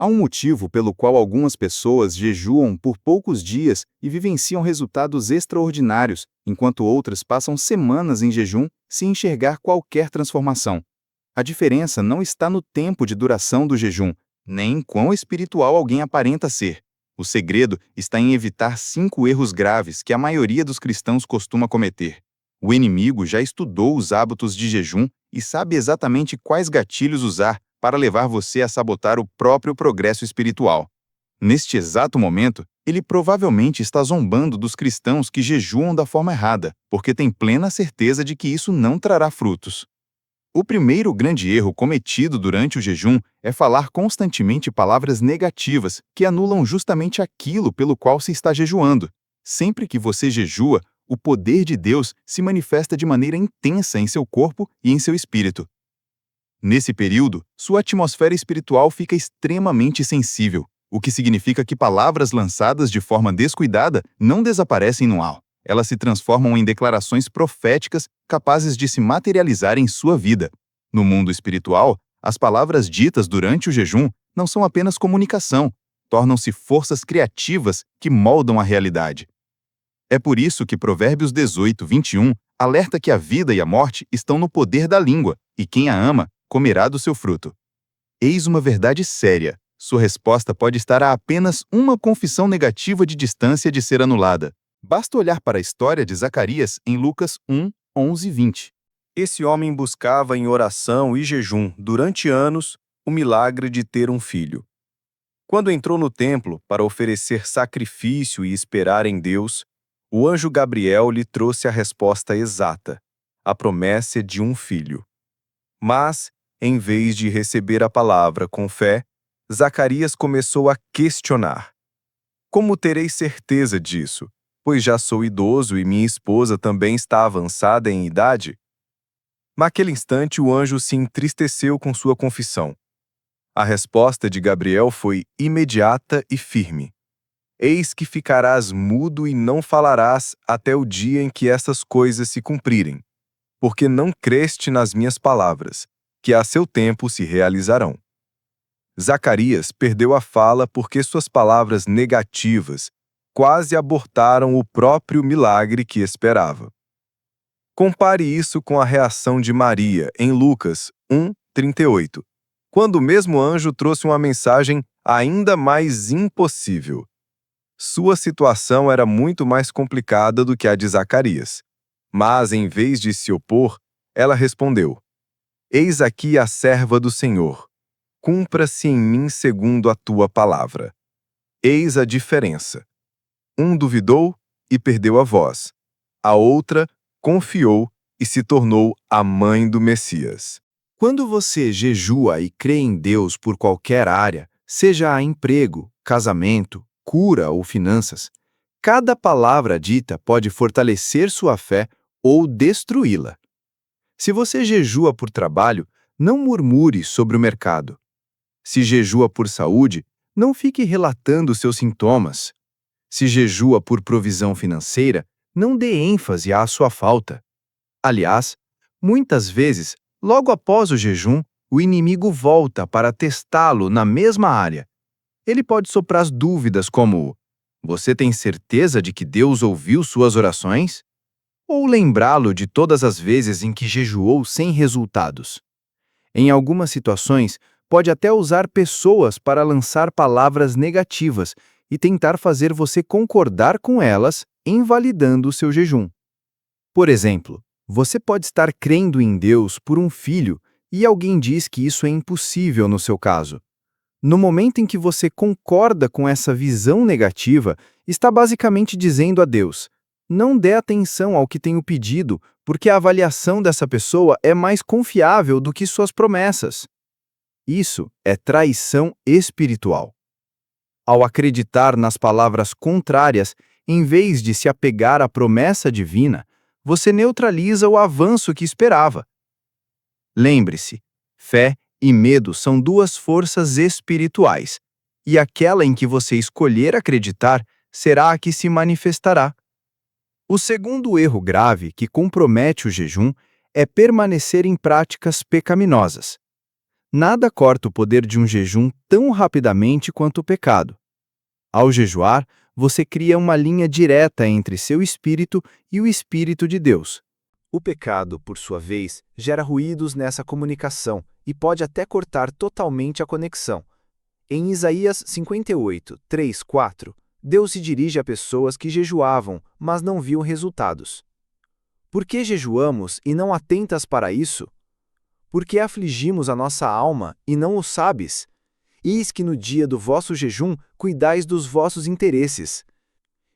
Há um motivo pelo qual algumas pessoas jejuam por poucos dias e vivenciam resultados extraordinários, enquanto outras passam semanas em jejum sem enxergar qualquer transformação. A diferença não está no tempo de duração do jejum, nem em quão espiritual alguém aparenta ser. O segredo está em evitar 5 erros graves que a maioria dos cristãos costuma cometer. O inimigo já estudou os hábitos de jejum e sabe exatamente quais gatilhos usar para levar você a sabotar o próprio progresso espiritual. Neste exato momento, ele provavelmente está zombando dos cristãos que jejuam da forma errada, porque tem plena certeza de que isso não trará frutos. O primeiro grande erro cometido durante o jejum é falar constantemente palavras negativas que anulam justamente aquilo pelo qual se está jejuando. Sempre que você jejua, o poder de Deus se manifesta de maneira intensa em seu corpo e em seu espírito. Nesse período, sua atmosfera espiritual fica extremamente sensível, o que significa que palavras lançadas de forma descuidada não desaparecem no ar. Elas se transformam em declarações proféticas capazes de se materializar em sua vida. No mundo espiritual, as palavras ditas durante o jejum não são apenas comunicação, tornam-se forças criativas que moldam a realidade. É por isso que Provérbios 18, 21 alerta que a vida e a morte estão no poder da língua, e quem a ama comerá do seu fruto. Eis uma verdade séria. Sua resposta pode estar a apenas uma confissão negativa de distância de ser anulada. Basta olhar para a história de Zacarias em Lucas 1, 11 e 20. Esse homem buscava em oração e jejum, durante anos, o milagre de ter um filho. Quando entrou no templo para oferecer sacrifício e esperar em Deus, o anjo Gabriel lhe trouxe a resposta exata, a promessa de um filho. Mas, em vez de receber a palavra com fé, Zacarias começou a questionar. Como terei certeza disso, pois já sou idoso e minha esposa também está avançada em idade? Naquele instante, o anjo se entristeceu com sua confissão. A resposta de Gabriel foi imediata e firme. Eis que ficarás mudo e não falarás até o dia em que estas coisas se cumprirem, porque não creste nas minhas palavras, que a seu tempo se realizarão. Zacarias perdeu a fala porque suas palavras negativas quase abortaram o próprio milagre que esperava. Compare isso com a reação de Maria em Lucas 1, 38, quando o mesmo anjo trouxe uma mensagem ainda mais impossível. Sua situação era muito mais complicada do que a de Zacarias. Mas, em vez de se opor, ela respondeu: Eis aqui a serva do Senhor. Cumpra-se em mim segundo a tua palavra. Eis a diferença. Um duvidou e perdeu a voz. A outra confiou e se tornou a mãe do Messias. Quando você jejua e crê em Deus por qualquer área, seja emprego, casamento, cura ou finanças, cada palavra dita pode fortalecer sua fé ou destruí-la. Se você jejua por trabalho, não murmure sobre o mercado. Se jejua por saúde, não fique relatando seus sintomas. Se jejua por provisão financeira, não dê ênfase à sua falta. Aliás, muitas vezes, logo após o jejum, o inimigo volta para testá-lo na mesma área. Ele pode soprar as dúvidas como: você tem certeza de que Deus ouviu suas orações? Ou lembrá-lo de todas as vezes em que jejuou sem resultados. Em algumas situações, pode até usar pessoas para lançar palavras negativas e tentar fazer você concordar com elas, invalidando o seu jejum. Por exemplo, você pode estar crendo em Deus por um filho e alguém diz que isso é impossível no seu caso. No momento em que você concorda com essa visão negativa, está basicamente dizendo a Deus: não dê atenção ao que tenho pedido, porque a avaliação dessa pessoa é mais confiável do que suas promessas. Isso é traição espiritual. Ao acreditar nas palavras contrárias, em vez de se apegar à promessa divina, você neutraliza o avanço que esperava. Lembre-se, fé e medo são duas forças espirituais, e aquela em que você escolher acreditar será a que se manifestará. O segundo erro grave que compromete o jejum é permanecer em práticas pecaminosas. Nada corta o poder de um jejum tão rapidamente quanto o pecado. Ao jejuar, você cria uma linha direta entre seu espírito e o Espírito de Deus. O pecado, por sua vez, gera ruídos nessa comunicação e pode até cortar totalmente a conexão. Em Isaías 58, 3, 4, Deus se dirige a pessoas que jejuavam, mas não viam resultados. Por que jejuamos e não atentas para isso? Por que afligimos a nossa alma e não o sabes? Eis que no dia do vosso jejum cuidais dos vossos interesses.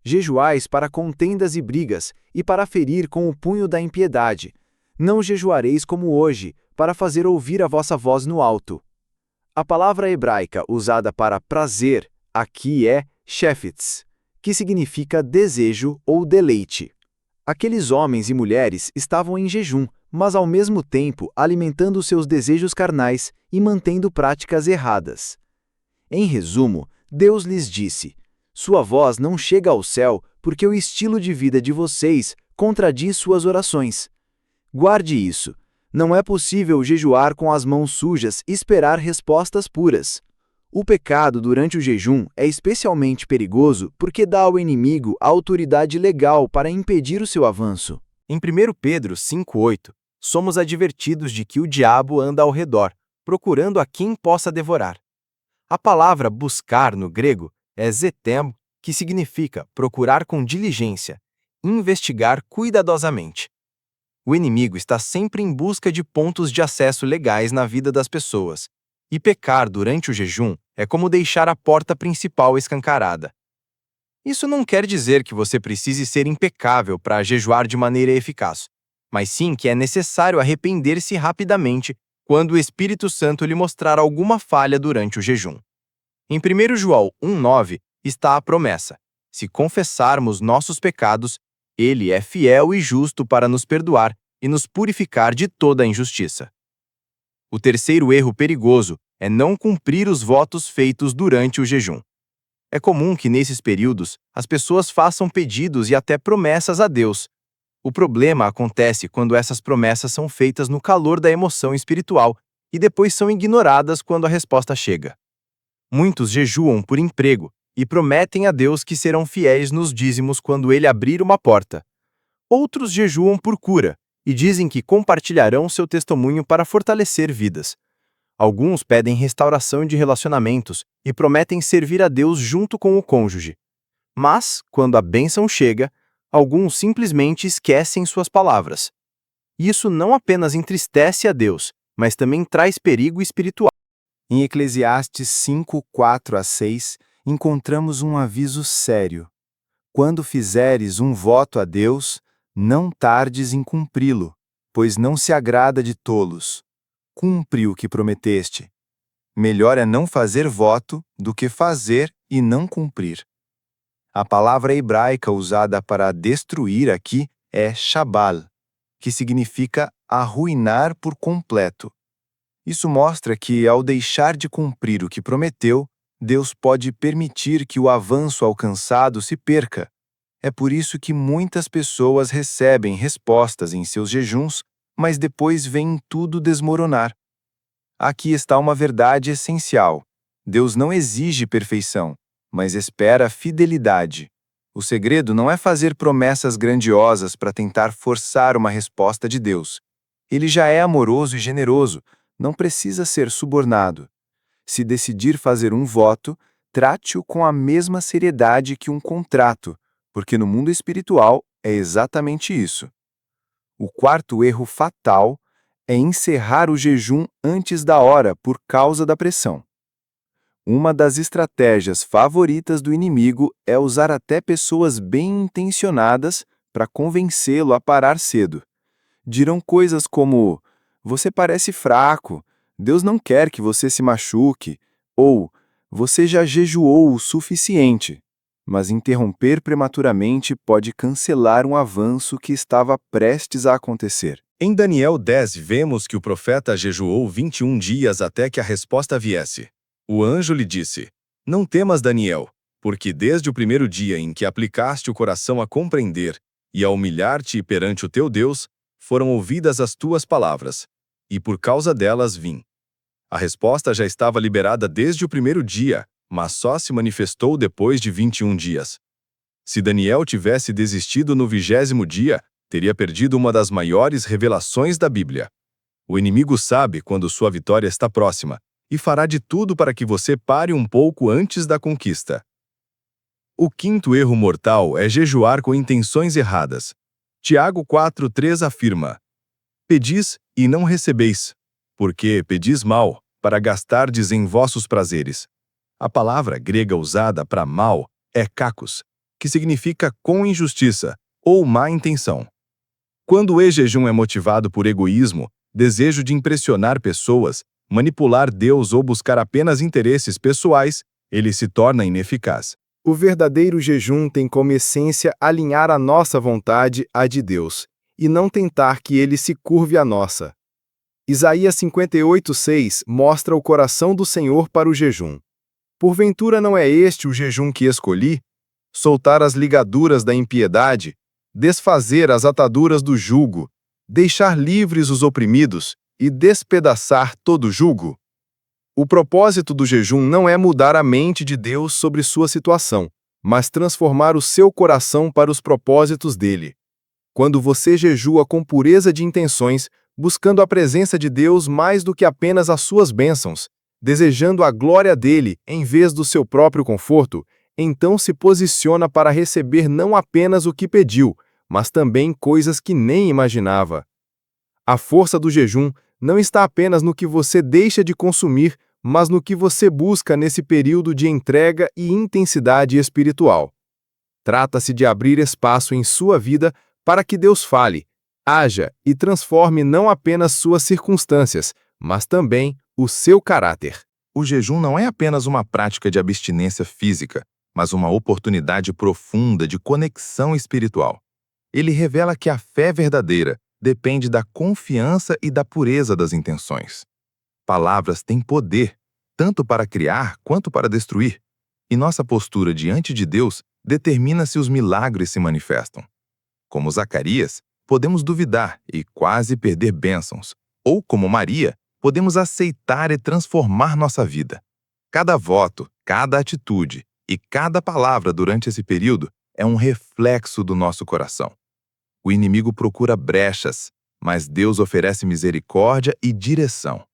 Jejuais para contendas e brigas, e para ferir com o punho da impiedade. Não jejuareis como hoje, para fazer ouvir a vossa voz no alto. A palavra hebraica usada para prazer aqui é shefetz, que significa desejo ou deleite. Aqueles homens e mulheres estavam em jejum, mas ao mesmo tempo alimentando seus desejos carnais e mantendo práticas erradas. Em resumo, Deus lhes disse: sua voz não chega ao céu porque o estilo de vida de vocês contradiz suas orações. Guarde isso. Não é possível jejuar com as mãos sujas e esperar respostas puras. O pecado durante o jejum é especialmente perigoso porque dá ao inimigo a autoridade legal para impedir o seu avanço. Em 1 Pedro 5,8, somos advertidos de que o diabo anda ao redor, procurando a quem possa devorar. A palavra buscar no grego é zetem, que significa procurar com diligência, investigar cuidadosamente. O inimigo está sempre em busca de pontos de acesso legais na vida das pessoas, e pecar durante o jejum é como deixar a porta principal escancarada. Isso não quer dizer que você precise ser impecável para jejuar de maneira eficaz, mas sim que é necessário arrepender-se rapidamente quando o Espírito Santo lhe mostrar alguma falha durante o jejum. Em 1 João 1,9 está a promessa: se confessarmos nossos pecados, Ele é fiel e justo para nos perdoar e nos purificar de toda a injustiça. O terceiro erro perigoso é não cumprir os votos feitos durante o jejum. É comum que nesses períodos as pessoas façam pedidos e até promessas a Deus. O problema acontece quando essas promessas são feitas no calor da emoção espiritual e depois são ignoradas quando a resposta chega. Muitos jejuam por emprego e prometem a Deus que serão fiéis nos dízimos quando Ele abrir uma porta. Outros jejuam por cura e dizem que compartilharão seu testemunho para fortalecer vidas. Alguns pedem restauração de relacionamentos e prometem servir a Deus junto com o cônjuge. Mas, quando a bênção chega, alguns simplesmente esquecem suas palavras. Isso não apenas entristece a Deus, mas também traz perigo espiritual. Em Eclesiastes 5, 4 a 6, encontramos um aviso sério. Quando fizeres um voto a Deus, não tardes em cumpri-lo, pois não se agrada de tolos. Cumpre o que prometeste. Melhor é não fazer voto do que fazer e não cumprir. A palavra hebraica usada para destruir aqui é shabal, que significa arruinar por completo. Isso mostra que, ao deixar de cumprir o que prometeu, Deus pode permitir que o avanço alcançado se perca. É por isso que muitas pessoas recebem respostas em seus jejuns, mas depois veem tudo desmoronar. Aqui está uma verdade essencial. Deus não exige perfeição, mas espera fidelidade. O segredo não é fazer promessas grandiosas para tentar forçar uma resposta de Deus. Ele já é amoroso e generoso, não precisa ser subornado. Se decidir fazer um voto, trate-o com a mesma seriedade que um contrato, porque no mundo espiritual é exatamente isso. O quarto erro fatal é encerrar o jejum antes da hora por causa da pressão. Uma das estratégias favoritas do inimigo é usar até pessoas bem intencionadas para convencê-lo a parar cedo. Dirão coisas como: você parece fraco, Deus não quer que você se machuque, ou você já jejuou o suficiente. Mas interromper prematuramente pode cancelar um avanço que estava prestes a acontecer. Em Daniel 10 vemos que o profeta jejuou 21 dias até que a resposta viesse. O anjo lhe disse: não temas, Daniel, porque desde o primeiro dia em que aplicaste o coração a compreender e a humilhar-te perante o teu Deus, foram ouvidas as tuas palavras, e por causa delas vim. A resposta já estava liberada desde o primeiro dia, mas só se manifestou depois de 21 dias. Se Daniel tivesse desistido no 20º dia, teria perdido uma das maiores revelações da Bíblia. O inimigo sabe quando sua vitória está próxima e fará de tudo para que você pare um pouco antes da conquista. O quinto erro mortal é jejuar com intenções erradas. Tiago 4:3 afirma: Pedis e não recebeis, porque pedis mal, para gastardes em vossos prazeres. A palavra grega usada para mal é kakos, que significa com injustiça ou má intenção. Quando o jejum é motivado por egoísmo, desejo de impressionar pessoas, manipular Deus ou buscar apenas interesses pessoais, ele se torna ineficaz. O verdadeiro jejum tem como essência alinhar a nossa vontade à de Deus, e não tentar que ele se curve à nossa. Isaías 58:6 mostra o coração do Senhor para o jejum. Porventura não é este o jejum que escolhi? Soltar as ligaduras da impiedade, desfazer as ataduras do jugo, deixar livres os oprimidos e despedaçar todo jugo? O propósito do jejum não é mudar a mente de Deus sobre sua situação, mas transformar o seu coração para os propósitos dele. Quando você jejua com pureza de intenções, buscando a presença de Deus mais do que apenas as suas bênçãos, desejando a glória dele em vez do seu próprio conforto, então se posiciona para receber não apenas o que pediu, mas também coisas que nem imaginava. A força do jejum não está apenas no que você deixa de consumir, mas no que você busca nesse período de entrega e intensidade espiritual. Trata-se de abrir espaço em sua vida para que Deus fale, haja e transforme não apenas suas circunstâncias, mas também o seu caráter. O jejum não é apenas uma prática de abstinência física, mas uma oportunidade profunda de conexão espiritual. Ele revela que a fé verdadeira depende da confiança e da pureza das intenções. Palavras têm poder, tanto para criar quanto para destruir, e nossa postura diante de Deus determina se os milagres se manifestam. Como Zacarias, podemos duvidar e quase perder bênçãos, ou como Maria, podemos aceitar e transformar nossa vida. Cada voto, cada atitude e cada palavra durante esse período é um reflexo do nosso coração. O inimigo procura brechas, mas Deus oferece misericórdia e direção.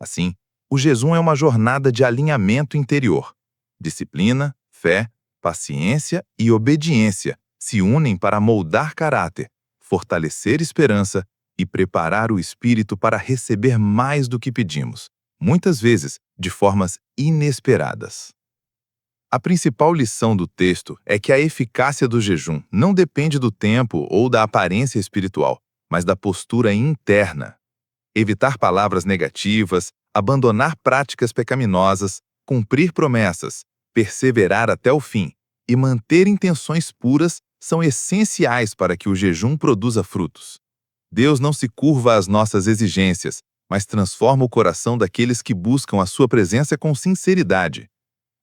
Assim, o jejum é uma jornada de alinhamento interior. Disciplina, fé, paciência e obediência se unem para moldar caráter, fortalecer esperança e preparar o espírito para receber mais do que pedimos, muitas vezes de formas inesperadas. A principal lição do texto é que a eficácia do jejum não depende do tempo ou da aparência espiritual, mas da postura interna. Evitar palavras negativas, abandonar práticas pecaminosas, cumprir promessas, perseverar até o fim e manter intenções puras são essenciais para que o jejum produza frutos. Deus não se curva às nossas exigências, mas transforma o coração daqueles que buscam a sua presença com sinceridade.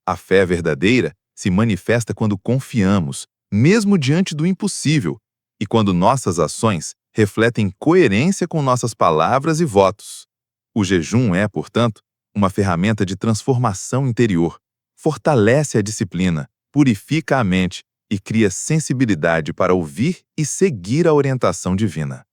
A fé verdadeira se manifesta quando confiamos, mesmo diante do impossível, e quando nossas ações refletem coerência com nossas palavras e votos. O jejum é, portanto, uma ferramenta de transformação interior, fortalece a disciplina, purifica a mente e cria sensibilidade para ouvir e seguir a orientação divina.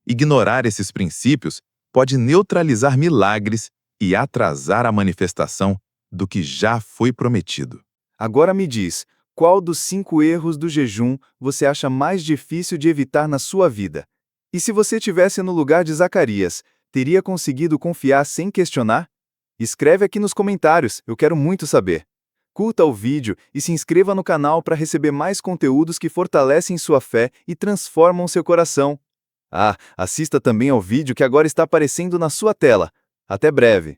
Ignorar esses princípios pode neutralizar milagres e atrasar a manifestação do que já foi prometido. Agora me diz, qual dos 5 erros do jejum você acha mais difícil de evitar na sua vida? E se você estivesse no lugar de Zacarias, teria conseguido confiar sem questionar? Escreve aqui nos comentários, eu quero muito saber. Curta o vídeo e se inscreva no canal para receber mais conteúdos que fortalecem sua fé e transformam seu coração. Ah, assista também ao vídeo que agora está aparecendo na sua tela. Até breve!